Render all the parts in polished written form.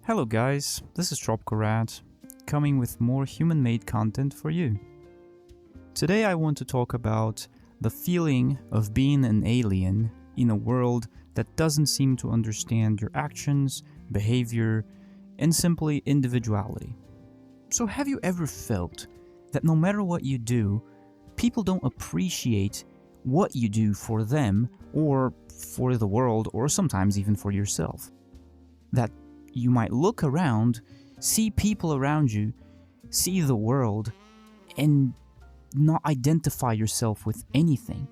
Hello guys, this is Tropical Rat, coming with more human-made content for you. Today I want to talk about the feeling of being an alien in a world that doesn't seem to understand your actions, behavior, and simply individuality. So have you ever felt that no matter what you do, people don't appreciate what you do for them or for the world or sometimes even for yourself? That you might look around, see people around you, see the world, and not identify yourself with anything.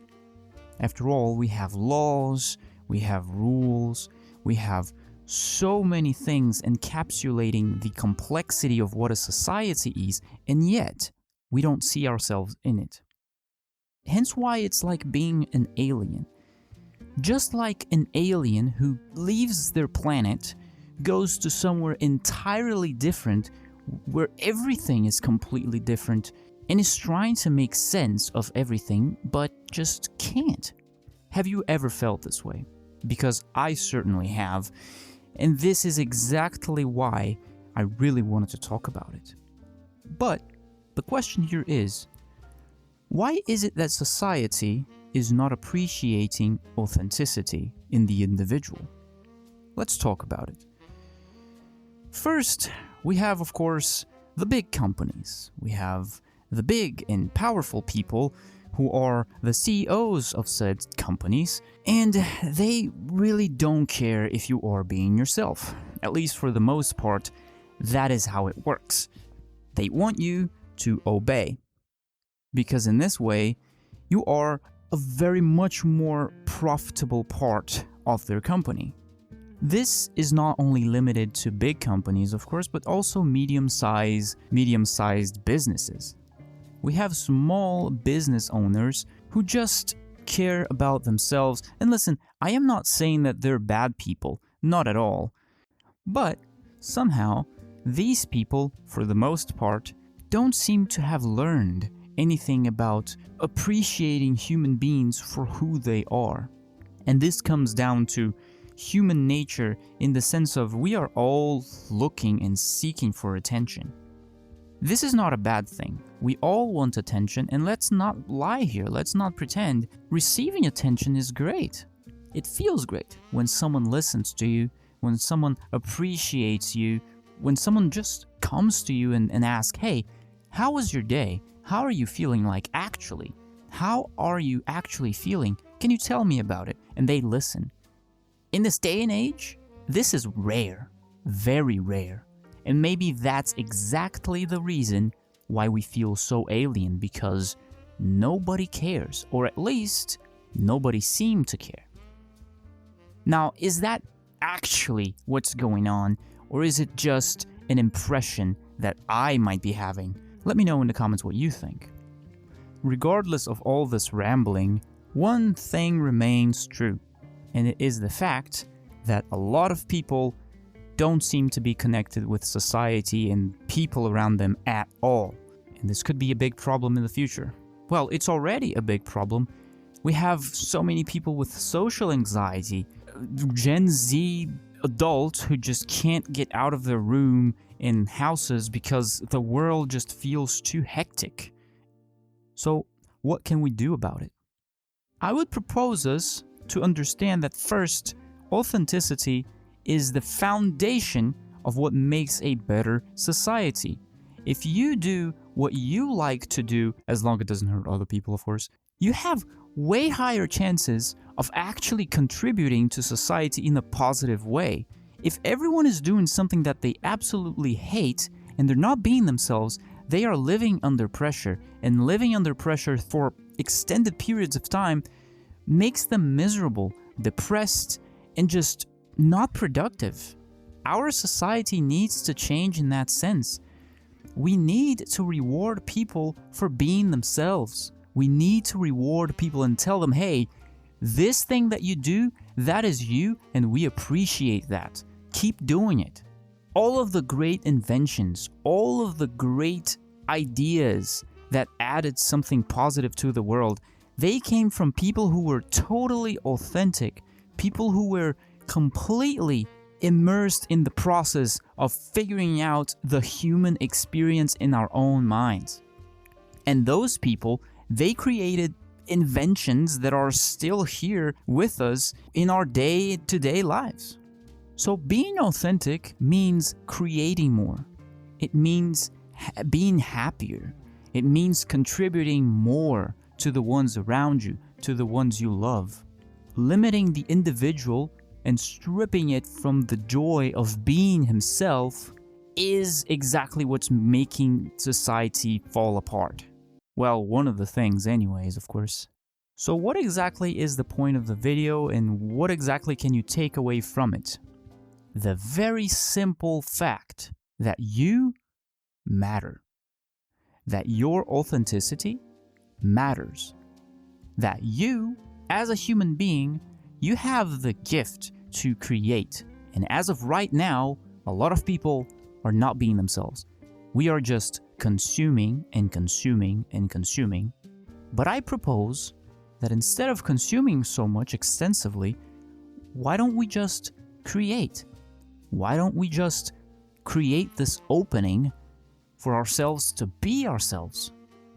After all, we have laws, we have rules, we have so many things encapsulating the complexity of what a society is, and yet we don't see ourselves in it. Hence why it's like being an alien. Just like an alien who leaves their planet, goes to somewhere entirely different, where everything is completely different, and is trying to make sense of everything, but just can't. Have you ever felt this way? Because I certainly have, and this is exactly why I really wanted to talk about it. But the question here is, why is it that society is not appreciating authenticity in the individual? Let's talk about it. First, we have, of course, the big companies. We have the big and powerful people who are the CEOs of said companies, and they really don't care if you are being yourself. At least for the most part, that is how it works. They want you to obey, because in this way, you are a very much more profitable part of their company. This is not only limited to big companies, of course, but also medium-sized businesses. We have small business owners who just care about themselves. And listen, I am not saying that they're bad people, not at all. But somehow, these people, for the most part, don't seem to have learned anything about appreciating human beings for who they are. And this comes down to human nature in the sense of we are all looking and seeking for attention. This is not a bad thing. We all want attention, and let's not lie here, let's not pretend. Receiving attention is great. It feels great when someone listens to you, when someone appreciates you, when someone just comes to you and asks, hey, how was your day? How are you feeling like actually? How are you actually feeling? Can you tell me about it? And they listen. In this day and age, this is rare, very rare. And maybe that's exactly the reason why we feel so alien, because nobody cares, or at least nobody seems to care. Now, is that actually what's going on, or is it just an impression that I might be having? Let me know in the comments what you think. Regardless of all this rambling, one thing remains true. And it is the fact that a lot of people don't seem to be connected with society and people around them at all. And this could be a big problem in the future. Well, it's already a big problem. We have so many people with social anxiety, Gen Z adults who just can't get out of their room in houses because the world just feels too hectic. So, what can we do about it? I would propose us to understand that first, authenticity is the foundation of what makes a better society. If you do what you like to do, as long as it doesn't hurt other people, of course, you have way higher chances of actually contributing to society in a positive way. If everyone is doing something that they absolutely hate and they're not being themselves, they are living under pressure, and living under pressure for extended periods of time makes them miserable, depressed, and just not productive. Our society needs to change in that sense. We need to reward people for being themselves. We need to reward people and tell them, hey, this thing that you do, that is you, and we appreciate that. Keep doing it. All of the great inventions, all of the great ideas that added something positive to the world, they came from people who were totally authentic, people who were completely immersed in the process of figuring out the human experience in our own minds. And those people, they created inventions that are still here with us in our day-to-day lives. So being authentic means creating more. It means being happier. It means contributing more to the ones around you, to the ones you love. Limiting the individual and stripping it from the joy of being himself is exactly what's making society fall apart. Well, one of the things anyways, of course. So what exactly is the point of the video, and what exactly can you take away from it? The very simple fact that you matter. That your authenticity matters. That you, as a human being, you have the gift to create. And as of right now, a lot of people are not being themselves. We are just consuming and consuming and consuming. But I propose that instead of consuming so much extensively, why don't we just create? Why don't we just create this opening for ourselves to be ourselves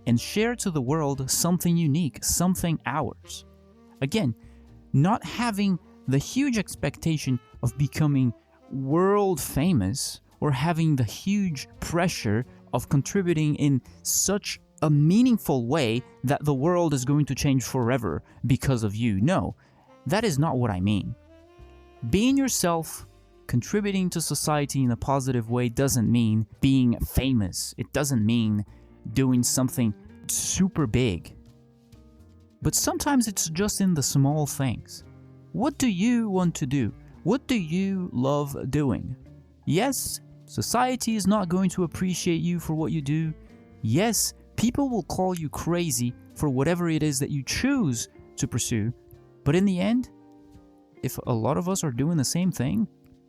and share to the world something unique, something ours? Again, not having the huge expectation of becoming world famous or having the huge pressure of contributing in such a meaningful way that the world is going to change forever because of you. No, that is not what I mean. Being yourself, contributing to society in a positive way doesn't mean being famous. It doesn't mean doing something super big. But sometimes it's just in the small things. What do you want to do? What do you love doing? Yes, society is not going to appreciate you for what you do. Yes, people will call you crazy for whatever it is that you choose to pursue. But in the end, if a lot of us are doing the same thing,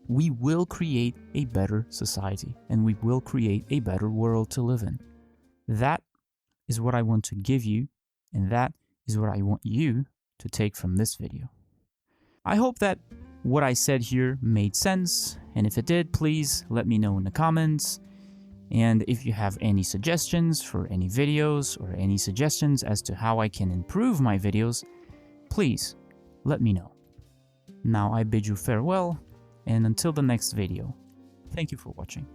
we will create a better society and we will create a better world to live in. That is what I want to give you, and that is what I want you to take from this video. I hope that what I said here made sense, and if it did, please let me know in the comments. And if you have any suggestions for any videos or any suggestions as to how I can improve my videos, please let me know. Now I bid you farewell, and until the next video, thank you for watching.